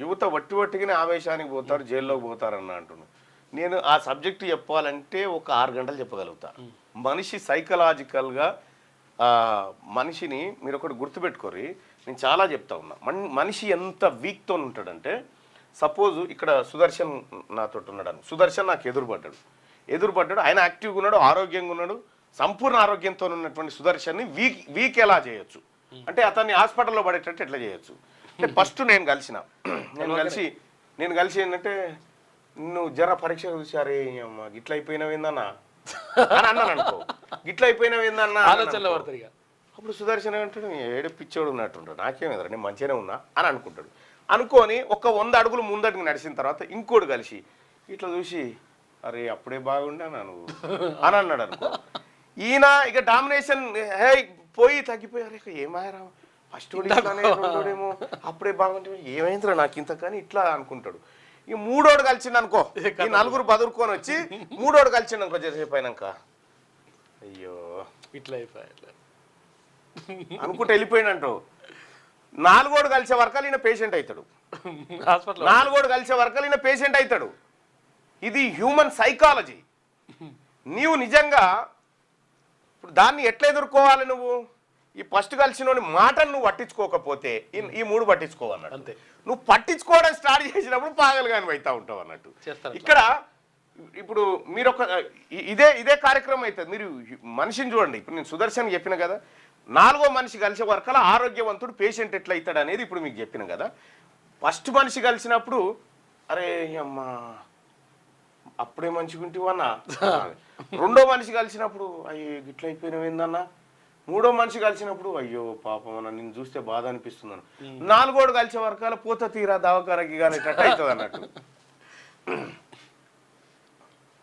యువత వట్టి వట్టిగానే ఆవేశానికి పోతారు, జైల్లోకి పోతారన్న అంటున్నాను. నేను ఆ సబ్జెక్టు చెప్పాలంటే ఒక 6 గంటలు చెప్పగలుగుతా. మనిషి సైకలాజికల్గా మనిషిని మీరు ఒకటి గుర్తుపెట్టుకోరి, నేను చాలా చెప్తా ఉన్నా. మనిషి ఎంత వీక్తో ఉంటాడంటే, సపోజ్ ఇక్కడ సుదర్శన్ నాతో ఉన్నాడు, సుదర్శన్ నాకు ఎదురుపడ్డాడు, ఆయన యాక్టివ్గా ఉన్నాడు, ఆరోగ్యంగా ఉన్నాడు, సంపూర్ణ ఆరోగ్యంతో ఉన్నటువంటి సుదర్శన్ని వీక్ ఎలా చేయొచ్చు అంటే అతన్ని హాస్పిటల్లో పడేటట్టు ఎట్లా చేయొచ్చు అంటే ఫస్ట్ నేను కలిసి ఏంటంటే నువ్వు జర పరీక్ష చూసారే అమ్మ గిట్ల అయిపోయినవేందన్నా అని అన్నాను అనుకో, గిట్ల అయిపోయినవేందన్నా ఆలోచనలో పడతారు. అప్పుడు సుదర్శన్ ఏమంటాడు, ఏడు పిచ్చోడు ఉన్నట్టుంటాడు, నాకేమేదరా నేను మంచిగానే ఉన్నా అని అనుకుంటాడు. అనుకొని ఒక 100 అడుగులు ముందడుగు నడిచిన తర్వాత ఇంకోటి కలిసి ఇట్లా చూసి అరే అప్పుడే బాగుండా నువ్వు అని అన్నాడు అనుకో. ఈయన ఇక డామినేషన్ పోయి తగ్గిపోయారు, ఇక ఏమాయరా ఫస్ట్ రెండోడేమో అప్పుడే బాగుంటే ఏమైందిరా నాకు ఇంత కానీ ఇట్లా అనుకుంటాడు. ఈ మూడోడు కలిసిండు అనుకో, ఈ నలుగురు బదురుకొని వచ్చి మూడోడు కలిసిండు అనుకో, చేసేపు అయినాక అయ్యో ఇట్లా అయిపోయి అనుకుంటే వెళ్ళిపోయినంటూ నాలుగోడు కలిసే వరకు ఈయన పేషెంట్ అవుతాడు, నాలుగోడు కలిసే వరకు ఈయన పేషెంట్ అవుతాడు. ఇది హ్యూమన్ సైకాలజీ. నీవు నిజంగా ఇప్పుడు దాన్ని ఎట్లా ఎదుర్కోవాలి, నువ్వు ఈ ఫస్ట్ కలిసిన మాటను నువ్వు పట్టించుకోకపోతే ఈ మూడు పట్టించుకోవన్నట్టు అంతే. నువ్వు పట్టించుకోవడం స్టార్ట్ చేసినప్పుడు పాగలు కానీ అవుతా ఉంటావు అన్నట్టు. ఇక్కడ ఇప్పుడు మీరు ఇదే కార్యక్రమం అవుతుంది. మీరు మనిషిని చూడండి, ఇప్పుడు నేను సుదర్శన్ చెప్పిన కదా, 4వ మనిషి కలిసే వరకలా ఆరోగ్యవంతుడు పేషెంట్ ఎట్లా అవుతాడు అనేది ఇప్పుడు మీకు చెప్పిన కదా. ఫస్ట్ మనిషి కలిసినప్పుడు అరే అమ్మా అప్పుడే మంచిగా ఉంటివన్నా, 2వ మనిషి కలిసినప్పుడు అయ్యో గిట్ల అయిపోయినవేందన్నా, 3వ మనిషి కలిసినప్పుడు అయ్యో పాపం అన్న నేను చూస్తే బాధ అనిపిస్తుందన్న, 4ఓడు కలిసే వరకాల పోత తీరా దవాకారకి కానీ అవుతుంది అన్నట్టు.